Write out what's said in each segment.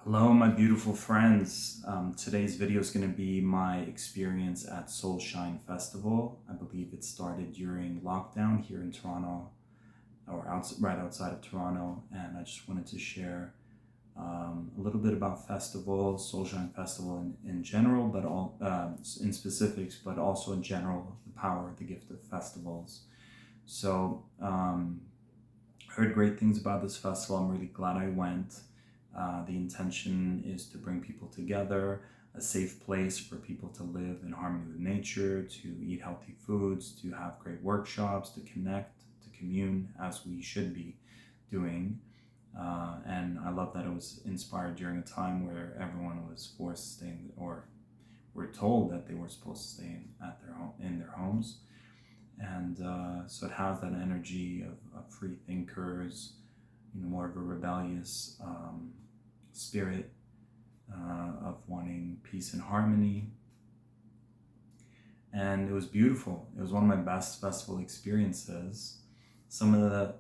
Hello, my beautiful friends. Today's video is going to be my experience at Soulshine Festival. I believe it started during lockdown here in Toronto, or right outside of Toronto, and I just wanted to share a little bit about festivals, Soulshine Festival in general, but all in specifics, but also in general, the power, the gift of festivals. So, heard great things about this festival. I'm really glad I went. The intention is to bring people together, a safe place for people to live in harmony with nature, to eat healthy foods, to have great workshops, to connect, to commune as we should be doing. And I love that it was inspired during a time where everyone was forced to stay or were told that they were supposed to stay at their home, in their homes. And so it has that energy of free thinkers, more of a rebellious spirit of wanting peace and harmony. And it was beautiful. It was one of my best festival experiences. Some of the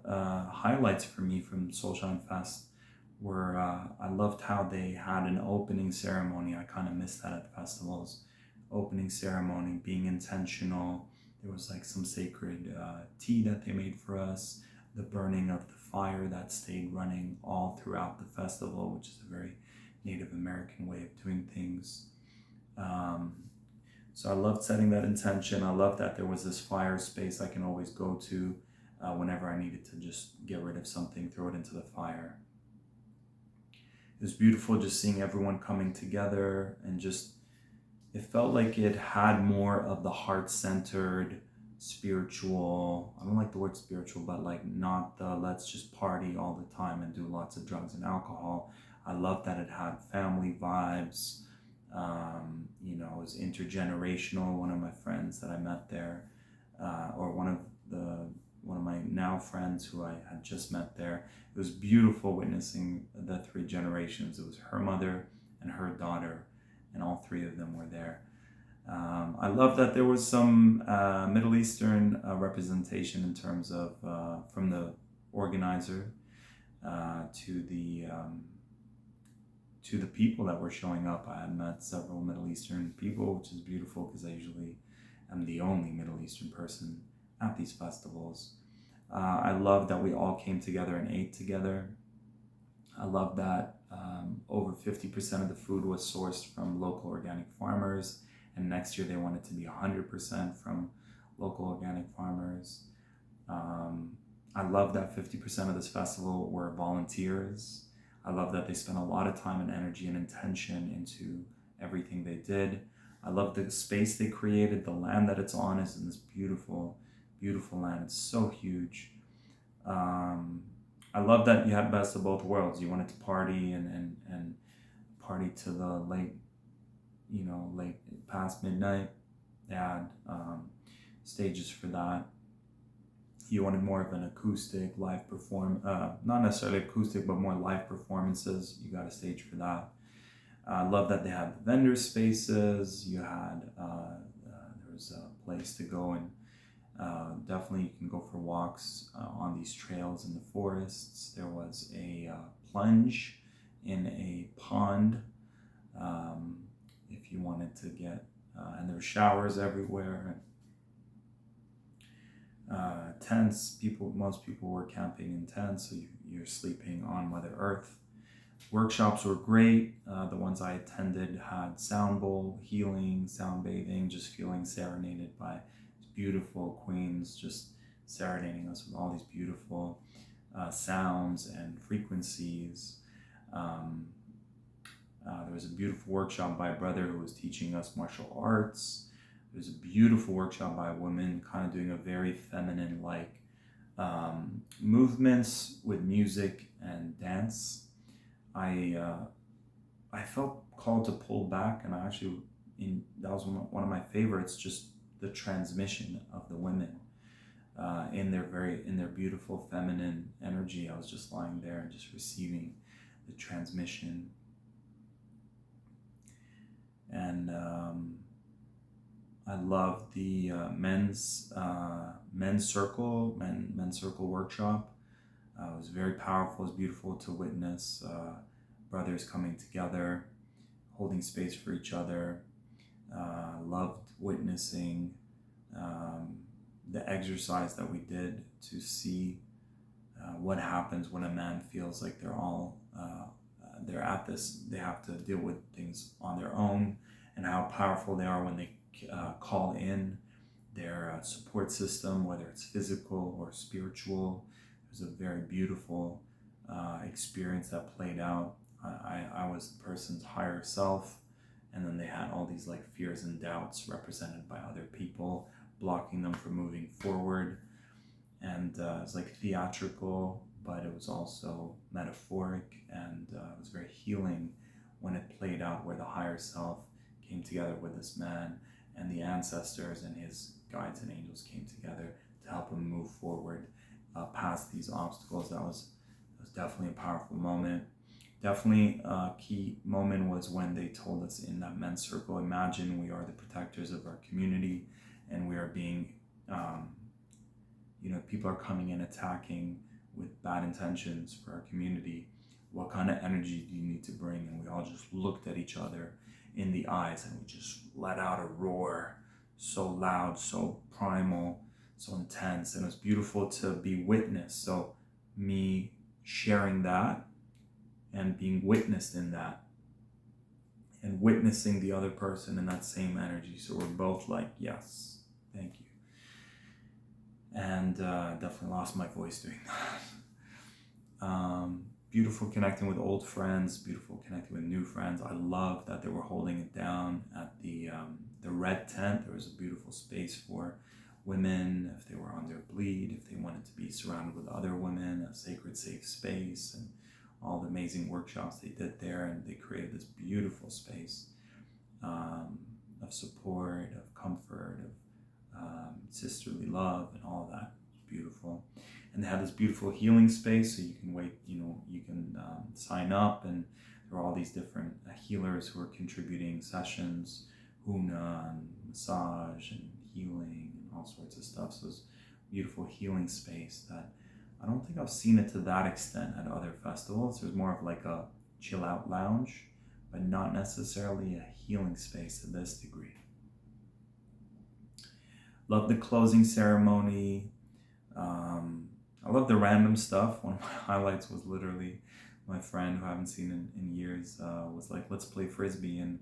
highlights for me from Soulshine Fest were I loved how they had an opening ceremony. I kind of missed that at festivals. Opening ceremony, being intentional. There was like some sacred tea that they made for us, the burning of the fire that stayed running all throughout the festival, which is a very Native American way of doing things. Um, so I loved setting that intention. I loved that there was this fire space I can always go to whenever I needed to just get rid of something, throw it into the fire. It was beautiful just seeing everyone coming together, and just it felt like it had more of the heart-centered spiritual, I don't like the word spiritual, but like not the let's just party all the time and do lots of drugs and alcohol. I love that it had family vibes. It was intergenerational. One of my friends that I met there, or one of my now friends who I had just met there, it was beautiful witnessing the three generations. It was her mother and her daughter, and all three of them were there. I love that there was some Middle Eastern representation in terms of from the organizer to the people that were showing up. I had met several Middle Eastern people, which is beautiful because I usually am the only Middle Eastern person at these festivals. I love that we all came together and ate together. I love that over 50% of the food was sourced from local organic farmers, and next year they want it to be 100% from local organic farmers. I love that 50% of this festival were volunteers. I love that they spent a lot of time and energy and intention into everything they did. I love the space they created. The land that it's on is in this beautiful, beautiful land. It's so huge. Um, I love that you had best of both worlds. You wanted to party and party to the late past midnight. They had stages for that. You wanted more of an acoustic live not necessarily acoustic, but more live performances. You got a stage for that. I love that they had vendor spaces. You had there was a place to go, and definitely you can go for walks on these trails in the forests. There was a plunge in a pond if you wanted to get, and there were showers everywhere. Tents. Most people were camping in tents, so you're sleeping on Mother Earth. Workshops were great. The ones I attended had sound bowl, healing, sound bathing, just feeling serenaded by beautiful queens, just serenading us with all these beautiful sounds and frequencies. There was a beautiful workshop by a brother who was teaching us martial arts. There's a beautiful workshop by a woman, kind of doing a very feminine like movements with music and dance. I felt called to pull back, and that was one of my favorites. Just the transmission of the women in their beautiful feminine energy. I was just lying there and just receiving the transmission, and I love the men's circle workshop. It was very powerful. It was beautiful to witness brothers coming together, holding space for each other. Loved witnessing the exercise that we did to see what happens when a man feels like they're at this, they have to deal with things on their own, and how powerful they are when they call in their support system, whether it's physical or spiritual. It was a very beautiful experience that played out. I was the person's higher self, and then they had all these like fears and doubts represented by other people, blocking them from moving forward. And it was like theatrical, but it was also metaphoric, and it was very healing when it played out, where the higher self came together with this man, and the ancestors and his guides and angels came together to help him move forward past these obstacles. That was definitely a powerful moment. Definitely a key moment was when they told us in that men's circle, imagine we are the protectors of our community, and we are being, people are coming in attacking with bad intentions for our community. What kind of energy do you need to bring? And we all just looked at each other in the eyes, and we just let out a roar, so loud, so primal, so intense. And it was beautiful to be witnessed. So me sharing that and being witnessed in that, and witnessing the other person in that same energy. So we're both like, yes, thank you. And definitely lost my voice doing that. Beautiful connecting with old friends, beautiful connecting with new friends. I love that they were holding it down at the red tent. There was a beautiful space for women if they were on their bleed, if they wanted to be surrounded with other women, a sacred safe space, and all the amazing workshops they did there. And they created this beautiful space of support, of comfort, of sisterly love, and all that. Beautiful. And they had this beautiful healing space, so you can wait, you can sign up, and there are all these different healers who are contributing sessions, huna and massage and healing and all sorts of stuff. So it's a beautiful healing space that I don't think I've seen it to that extent at other festivals. There's more of like a chill out lounge, but not necessarily a healing space to this degree. Love the closing ceremony. I love the random stuff. One of my highlights was literally my friend who I haven't seen in years was like, let's play Frisbee. And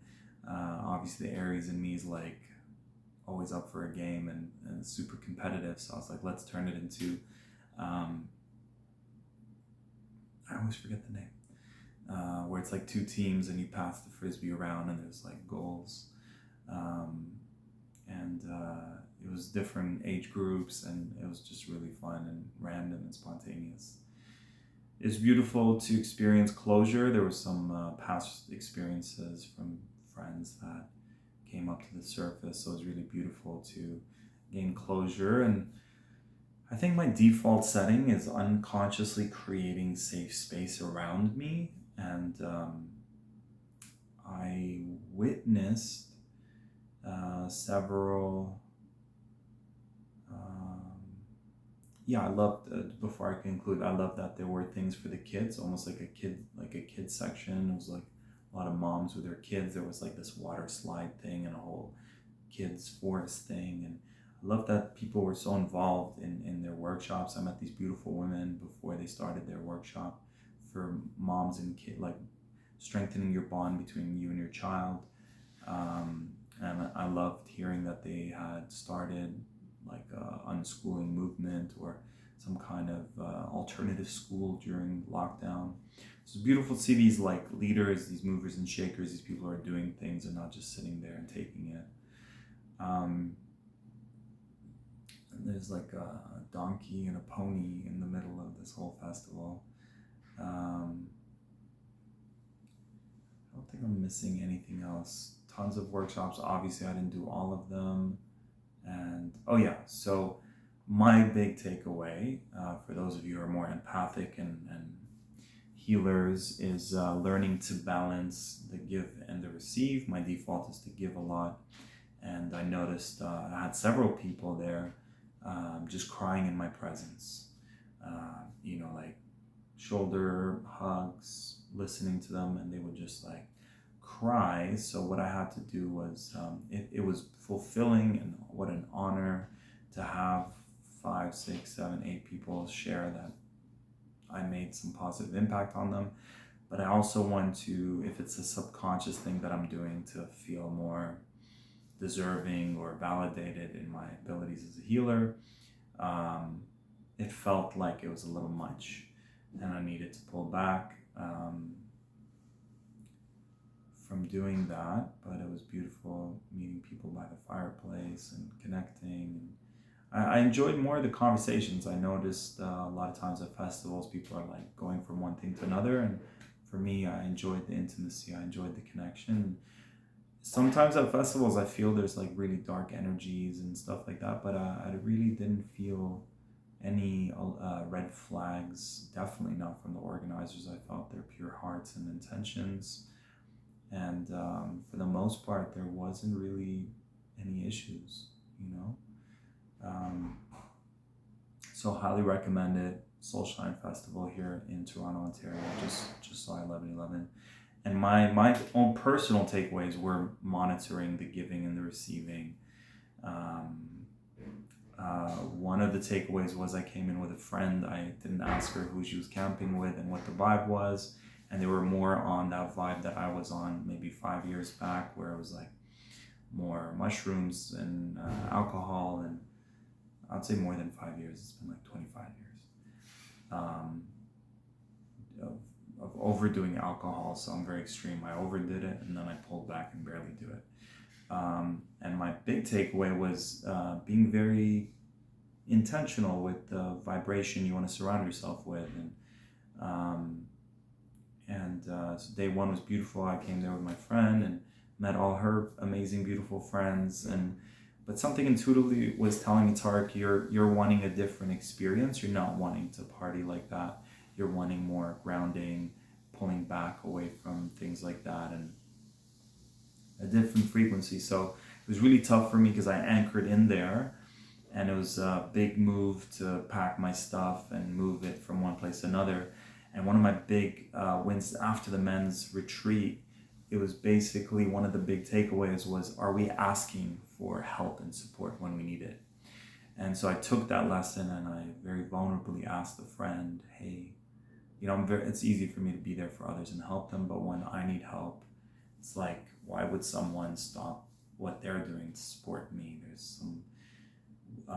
obviously the Aries in me is like always up for a game and super competitive. So I was like, let's turn it into, I always forget the name, where it's like two teams and you pass the Frisbee around and there's like goals. It was different age groups, and it was just really fun and random and spontaneous. It's beautiful to experience closure. There was some past experiences from friends that came up to the surface, so it was really beautiful to gain closure. And I think my default setting is unconsciously creating safe space around me, and I witnessed several. I loved. Before I conclude, I love that there were things for the kids, almost like a kid section. It was like a lot of moms with their kids. There was like this water slide thing and a whole kids forest thing, and I love that people were so involved in their workshops. I met these beautiful women before they started their workshop for moms and kids, like strengthening your bond between you and your child. And I loved hearing that they had started like a unschooling movement or some kind of alternative school during lockdown. It's beautiful to see these like leaders, these movers and shakers, these people who are doing things and not just sitting there and taking it. And there's like a donkey and a pony in the middle of this whole festival. I don't think I'm missing anything else. Tons of workshops. Obviously, I didn't do all of them. And so my big takeaway for those of you who are more empathic and healers is learning to balance the give and the receive. My default is to give a lot. And I noticed I had several people there just crying in my presence. Like shoulder hugs, listening to them and they would just like cry. So what I had to do was, it was fulfilling and what an honor to have 5, 6, 7, 8 people share that I made some positive impact on them. But I also want to, if it's a subconscious thing that I'm doing, to feel more deserving or validated in my abilities as a healer. It felt like it was a little much and I needed to pull back from doing that. But it was beautiful meeting people by the fireplace and connecting. I enjoyed more of the conversations. I noticed a lot of times at festivals, people are like going from one thing to another. And for me, I enjoyed the intimacy. I enjoyed the connection. Sometimes at festivals, I feel there's like really dark energies and stuff like that. But I really didn't feel any red flags. Definitely not from the organizers. I felt their pure hearts and intentions. And for the most part, there wasn't really any issues, you know? So highly recommend it. Soulshine Festival here in Toronto, Ontario. Just saw 11/11. And my own personal takeaways were monitoring the giving and the receiving. One of the takeaways was I came in with a friend. I didn't ask her who she was camping with and what the vibe was. And they were more on that vibe that I was on maybe 5 years back, where it was like more mushrooms and alcohol, and I'd say more than 5 years. It's been like 25 years of overdoing alcohol. So I'm very extreme. I overdid it and then I pulled back and barely do it. And my big takeaway was being very intentional with the vibration you want to surround yourself with. And so day one was beautiful. I came there with my friend and met all her amazing, beautiful friends. But something intuitively was telling me, Tarek, you're wanting a different experience. You're not wanting to party like that. You're wanting more grounding, pulling back away from things like that, and a different frequency. So it was really tough for me because I anchored in there, and it was a big move to pack my stuff and move it from one place to another. And one of my big wins after the men's retreat, it was basically one of the big takeaways was, are we asking for help and support when we need it? And so I took that lesson and I very vulnerably asked a friend, hey, it's easy for me to be there for others and help them, but when I need help, it's like, why would someone stop what they're doing to support me? There's some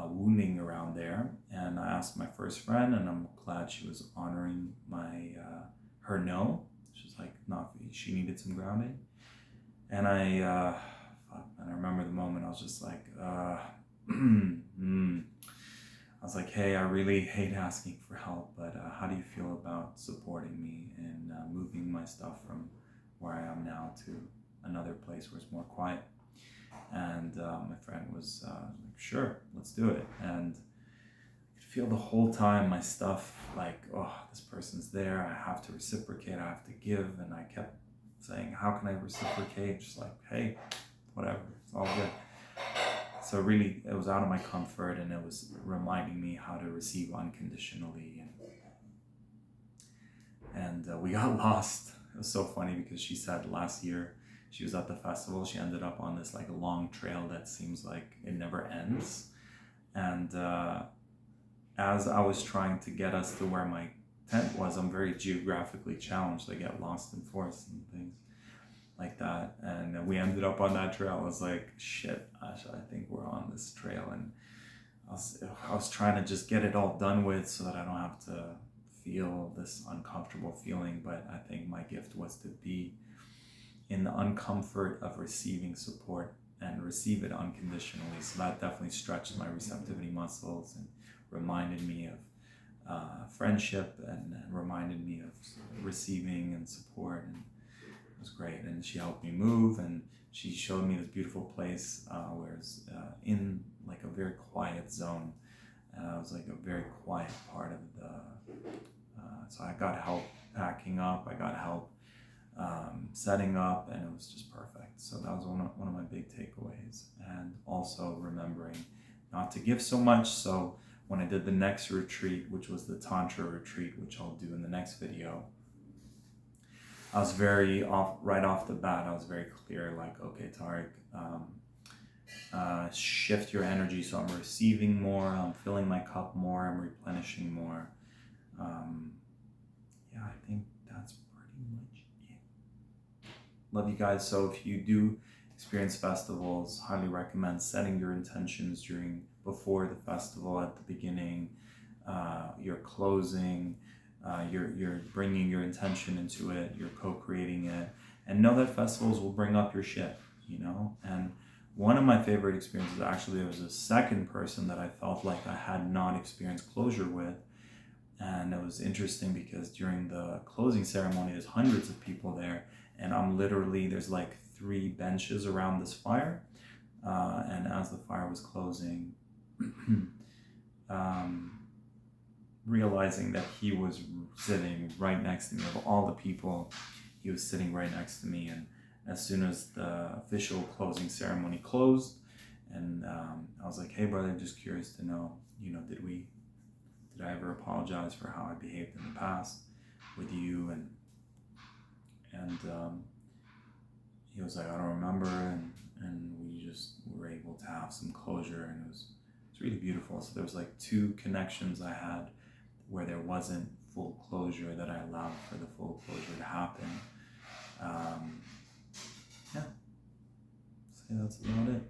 wounding around there. And I asked my first friend, and I'm glad she was honoring her no. She's like, not, she needed some grounding. And I remember the moment I was just like, I was like, hey, I really hate asking for help, but how do you feel about supporting me in moving my stuff from where I am now to another place where it's more quiet? And my friend was like, sure, let's do it. And I could feel the whole time my stuff like, oh, this person's there, I have to reciprocate, I have to give. And I kept saying, how can I reciprocate? Just like, hey, whatever, it's all good. So really, it was out of my comfort, and it was reminding me how to receive unconditionally. And we got lost. It was so funny because she said last year she was at the festival. She ended up on this like a long trail that seems like it never ends. And as I was trying to get us to where my tent was, I'm very geographically challenged. I get lost in forests and things like that, and we ended up on that trail. I was like, shit, Asha, I think we're on this trail. And I was trying to just get it all done with so that I don't have to feel this uncomfortable feeling. But I think my gift was to be in the uncomfort of receiving support and receive it unconditionally. So that definitely stretched my receptivity muscles and reminded me of friendship, and reminded me of receiving and support. And it was great. And she helped me move, and she showed me this beautiful place where it's in like a very quiet zone. And I was like a very quiet part of so I got help packing up, I got help setting up, and it was just perfect. So that was one of my big takeaways. And also remembering not to give so much. So when I did the next retreat, which was the Tantra retreat, which I'll do in the next video, I was very right off the bat. I was very clear, like, okay, Tariq, shift your energy so I'm receiving more, I'm filling my cup more, I'm replenishing more. Yeah, I think that's pretty much it. Love you guys. So if you do experience festivals, highly recommend setting your intentions before the festival, at the beginning, your closing, you're bringing your intention into it, you're co-creating it, and know that festivals will bring up your shit, and one of my favorite experiences, actually, there was a second person that I felt like I had not experienced closure with. And it was interesting because during the closing ceremony, there's hundreds of people there, and there's like 3 benches around this fire. And as the fire was closing, realizing that he was sitting right next to me, of all the people, he was sitting right next to me. And as soon as the official closing ceremony closed, and I was like, hey brother, just curious to know, did I ever apologize for how I behaved in the past with you? And he was like, I don't remember, and we just were able to have some closure, and it's really beautiful. So there was like 2 connections I had where there wasn't full closure, that I allowed for the full closure to happen. Yeah, so that's about it.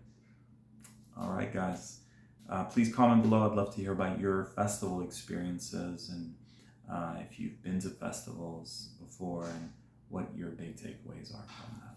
All right, guys. Please comment below. I'd love to hear about your festival experiences, and if you've been to festivals before, and what your big takeaways are from that.